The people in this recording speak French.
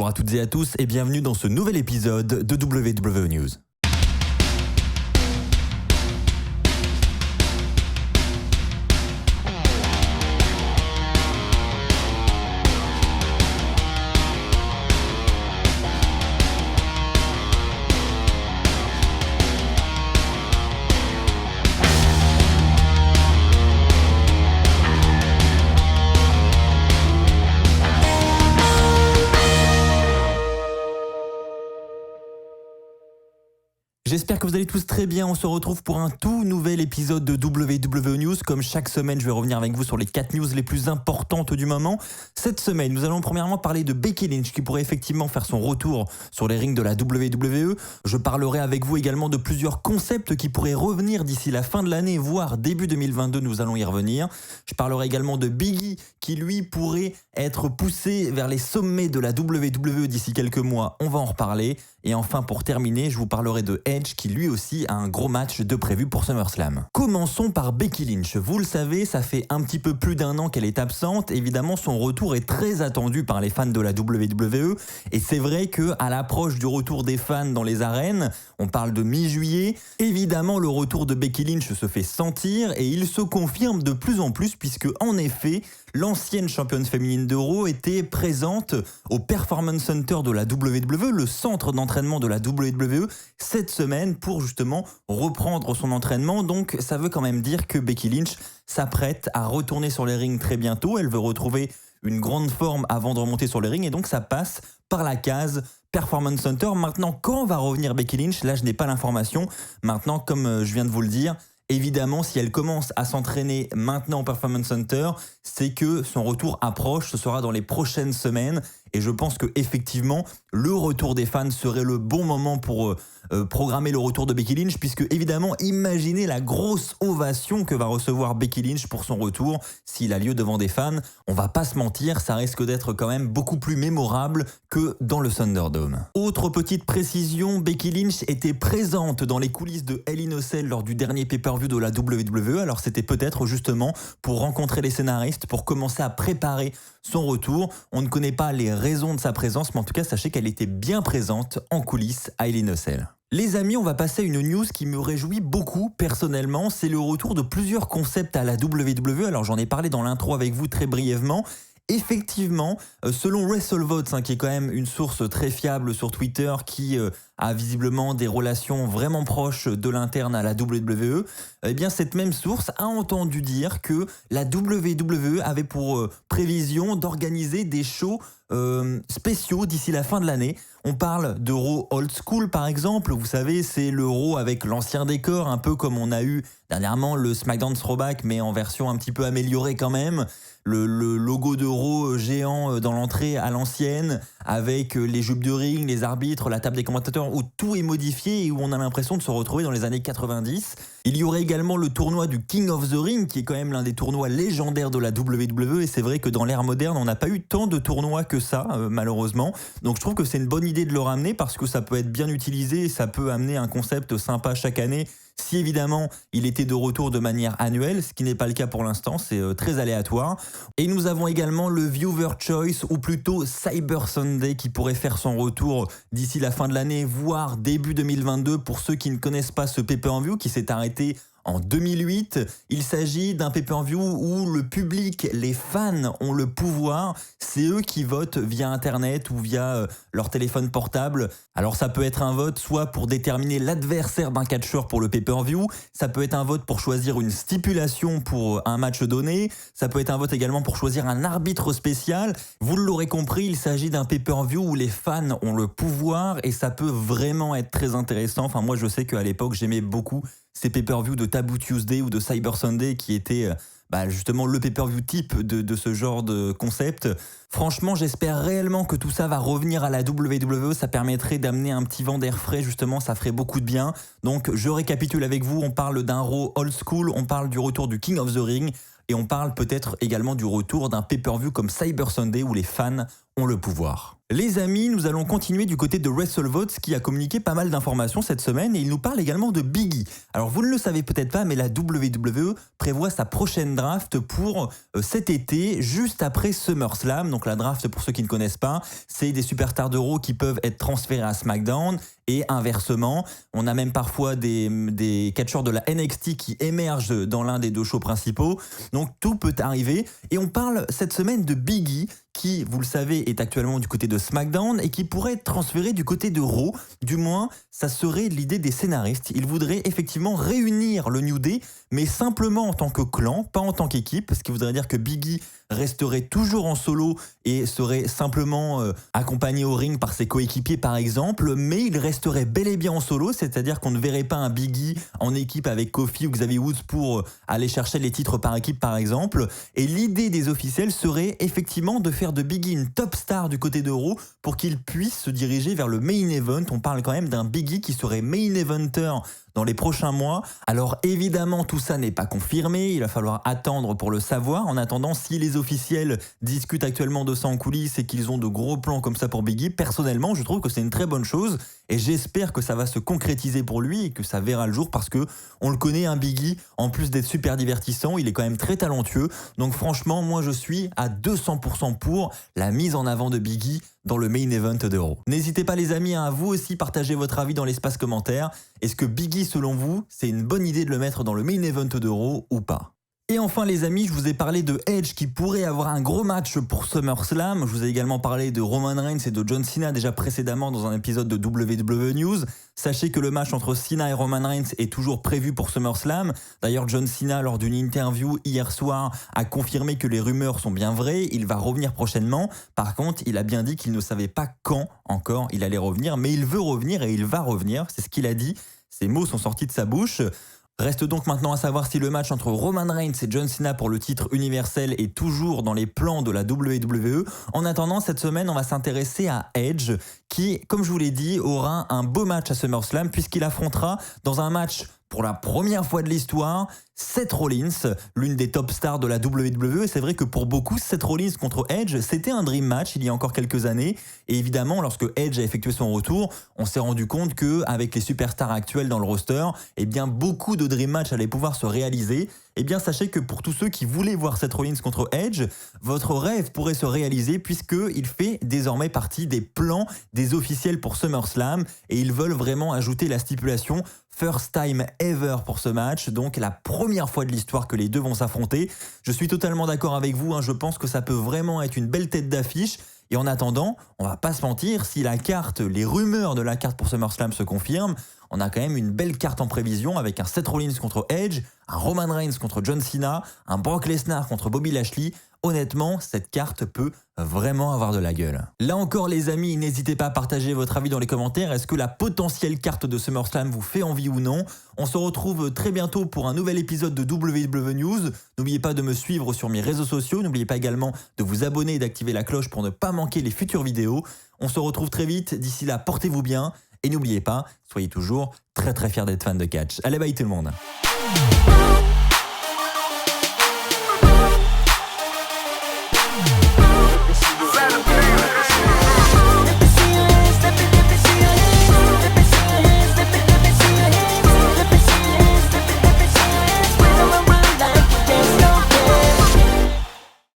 Bonjour à toutes et à tous et bienvenue dans ce nouvel épisode de WWE News. J'espère que vous allez tous très bien, on se retrouve pour un tout nouvel épisode de WWE News. Comme chaque semaine, je vais revenir avec vous sur les 4 news les plus importantes du moment. Cette semaine, nous allons premièrement parler de Becky Lynch qui pourrait effectivement faire son retour sur les rings de la WWE. Je parlerai avec vous également de plusieurs concepts qui pourraient revenir d'ici la fin de l'année, voire début 2022, nous allons y revenir. Je parlerai également de Big E qui lui pourrait être poussé vers les sommets de la WWE d'ici quelques mois, on va en reparler. Et enfin, pour terminer, je vous parlerai de Edge qui lui aussi a un gros match de prévu pour SummerSlam. Commençons par Becky Lynch. Vous le savez, ça fait un petit peu plus d'1 an qu'elle est absente. Évidemment, son retour est très attendu par les fans de la WWE. Et c'est vrai qu'à l'approche du retour des fans dans les arènes, on parle de mi-juillet, évidemment le retour de Becky Lynch se fait sentir et il se confirme de plus en plus puisque en effet, l'ancienne championne féminine de Raw était présente au Performance Center de la WWE, le centre d'entraînement de la WWE, cette semaine pour justement reprendre son entraînement. Donc ça veut quand même dire que Becky Lynch s'apprête à retourner sur les rings très bientôt. Elle veut retrouver une grande forme avant de remonter sur les rings et donc ça passe par la case Performance Center. Maintenant, quand va revenir Becky Lynch? Là, je n'ai pas l'information. Maintenant, comme je viens de vous le dire, évidemment, si elle commence à s'entraîner maintenant au Performance Center, c'est que son retour approche, ce sera dans les prochaines semaines. Et je pense que effectivement, le retour des fans serait le bon moment pour programmer le retour de Becky Lynch, puisque évidemment, imaginez la grosse ovation que va recevoir Becky Lynch pour son retour s'il a lieu devant des fans. On va pas se mentir, ça risque d'être quand même beaucoup plus mémorable que dans le Thunderdome. Autre petite précision, Becky Lynch était présente dans les coulisses de Hell in a Cell lors du dernier pay-per-view de la WWE. Alors c'était peut-être justement pour rencontrer les scénaristes, pour commencer à préparer son retour. On ne connaît pas les raisons de sa présence, mais en tout cas, sachez qu'elle était bien présente en coulisses à Hell in a Cell. Les amis, on va passer à une news qui me réjouit beaucoup personnellement, c'est le retour de plusieurs concepts à la WWE. Alors j'en ai parlé dans l'intro avec vous très brièvement. Effectivement, selon WrestleVotes, qui est quand même une source très fiable sur Twitter, qui a visiblement des relations vraiment proches de l'interne à la WWE, eh bien cette même source a entendu dire que la WWE avait pour prévision d'organiser des shows spéciaux d'ici la fin de l'année. On parle de Raw Old School par exemple, vous savez c'est le Raw avec l'ancien décor, un peu comme on a eu dernièrement le SmackDown Throwback mais en version un petit peu améliorée quand même. Le logo de Raw géant dans l'entrée à l'ancienne, avec les jupes de ring, les arbitres, la table des commentateurs, où tout est modifié et où on a l'impression de se retrouver dans les années 90. Il y aurait également le tournoi du King of the Ring, qui est quand même l'un des tournois légendaires de la WWE, et c'est vrai que dans l'ère moderne, on n'a pas eu tant de tournois que ça, malheureusement. Donc je trouve que c'est une bonne idée de le ramener, parce que ça peut être bien utilisé, et ça peut amener un concept sympa chaque année, si évidemment il était de retour de manière annuelle, ce qui n'est pas le cas pour l'instant, c'est très aléatoire. Et nous avons également le Viewer Choice, ou plutôt Cyber Sunday, qui pourrait faire son retour d'ici la fin de l'année, voire début 2022, pour ceux qui ne connaissent pas ce pay-per-view qui s'est arrêté en 2008. Il s'agit d'un pay-per-view où le public, les fans ont le pouvoir. C'est eux qui votent via Internet ou via leur téléphone portable. Alors ça peut être un vote soit pour déterminer l'adversaire d'un catcheur pour le pay-per-view, ça peut être un vote pour choisir une stipulation pour un match donné, ça peut être un vote également pour choisir un arbitre spécial. Vous l'aurez compris, il s'agit d'un pay-per-view où les fans ont le pouvoir et ça peut vraiment être très intéressant. Enfin moi je sais qu'à l'époque j'aimais beaucoup ces pay-per-view de Taboo Tuesday ou de Cyber Sunday qui étaient justement le pay-per-view type de ce genre de concept. Franchement, j'espère réellement que tout ça va revenir à la WWE. Ça permettrait d'amener un petit vent d'air frais, justement, ça ferait beaucoup de bien. Donc, je récapitule avec vous. On parle d'un Raw Old School, on parle du retour du King of the Ring et on parle peut-être également du retour d'un pay-per-view comme Cyber Sunday où les fans ont le pouvoir. Les amis, nous allons continuer du côté de WrestleVotes qui a communiqué pas mal d'informations cette semaine et il nous parle également de Big E. Alors vous ne le savez peut-être pas, mais la WWE prévoit sa prochaine draft pour cet été, juste après SummerSlam. Donc la draft, pour ceux qui ne connaissent pas, c'est des superstars de Raw qui peuvent être transférés à SmackDown et inversement. On a même parfois des catcheurs de la NXT qui émergent dans l'un des deux shows principaux. Donc tout peut arriver et on parle cette semaine de Big E qui, vous le savez, est actuellement du côté de SmackDown et qui pourrait être transféré du côté de Raw. Du moins, ça serait l'idée des scénaristes. Ils voudraient effectivement réunir le New Day, mais simplement en tant que clan, pas en tant qu'équipe, ce qui voudrait dire que Big E resterait toujours en solo et serait simplement accompagné au ring par ses coéquipiers par exemple, mais il resterait bel et bien en solo, c'est-à-dire qu'on ne verrait pas un Big E en équipe avec Kofi ou Xavier Woods pour aller chercher les titres par équipe par exemple. Et l'idée des officiels serait effectivement de faire de Big E une top star du côté de Raw pour qu'il puisse se diriger vers le main event. On parle quand même d'un Big E qui serait main eventer dans les prochains mois. Alors évidemment, tout ça n'est pas confirmé, il va falloir attendre pour le savoir. En attendant, si les officiels discutent actuellement de ça en coulisses et qu'ils ont de gros plans comme ça pour Big E, personnellement, je trouve que c'est une très bonne chose et j'espère que ça va se concrétiser pour lui et que ça verra le jour parce que on le connaît, un Big E, en plus d'être super divertissant, il est quand même très talentueux. Donc franchement, moi je suis à 200% pour la mise en avant de Big E dans le main event de Raw. N'hésitez pas les amis à vous aussi partager votre avis dans l'espace commentaire. Est-ce que Big E selon vous, c'est une bonne idée de le mettre dans le main event de Raw ou pas ? Et enfin les amis, je vous ai parlé de Edge qui pourrait avoir un gros match pour SummerSlam. Je vous ai également parlé de Roman Reigns et de John Cena déjà précédemment dans un épisode de WWE News. Sachez que le match entre Cena et Roman Reigns est toujours prévu pour SummerSlam. D'ailleurs, John Cena, lors d'une interview hier soir, a confirmé que les rumeurs sont bien vraies. Il va revenir prochainement. Par contre, il a bien dit qu'il ne savait pas quand encore il allait revenir, mais il veut revenir et il va revenir. C'est ce qu'il a dit. Ces mots sont sortis de sa bouche. Reste donc maintenant à savoir si le match entre Roman Reigns et John Cena pour le titre universel est toujours dans les plans de la WWE. En attendant, cette semaine, on va s'intéresser à Edge qui, comme je vous l'ai dit, aura un beau match à SummerSlam puisqu'il affrontera dans un match pour la première fois de l'histoire Seth Rollins, l'une des top stars de la WWE. Et c'est vrai que pour beaucoup, Seth Rollins contre Edge, c'était un dream match il y a encore quelques années. Et évidemment, lorsque Edge a effectué son retour, on s'est rendu compte qu'avec les superstars actuels dans le roster, eh bien, beaucoup de dream match allaient pouvoir se réaliser. Eh bien, sachez que pour tous ceux qui voulaient voir Seth Rollins contre Edge, votre rêve pourrait se réaliser puisqu'il fait désormais partie des plans des officiels pour SummerSlam et ils veulent vraiment ajouter la stipulation First time ever pour ce match, donc la première fois de l'histoire que les deux vont s'affronter. Je suis totalement d'accord avec vous, je pense que ça peut vraiment être une belle tête d'affiche. Et en attendant, on va pas se mentir, si la carte, les rumeurs de la carte pour SummerSlam se confirment, on a quand même une belle carte en prévision avec un Seth Rollins contre Edge, un Roman Reigns contre John Cena, un Brock Lesnar contre Bobby Lashley. Honnêtement, cette carte peut vraiment avoir de la gueule. Là encore les amis, n'hésitez pas à partager votre avis dans les commentaires. Est-ce que la potentielle carte de SummerSlam vous fait envie ou non ? On se retrouve très bientôt pour un nouvel épisode de WWE News. N'oubliez pas de me suivre sur mes réseaux sociaux. N'oubliez pas également de vous abonner et d'activer la cloche pour ne pas manquer les futures vidéos. On se retrouve très vite. D'ici là, portez-vous bien. Et n'oubliez pas, soyez toujours très très fiers d'être fan de catch. Allez, bye tout le monde.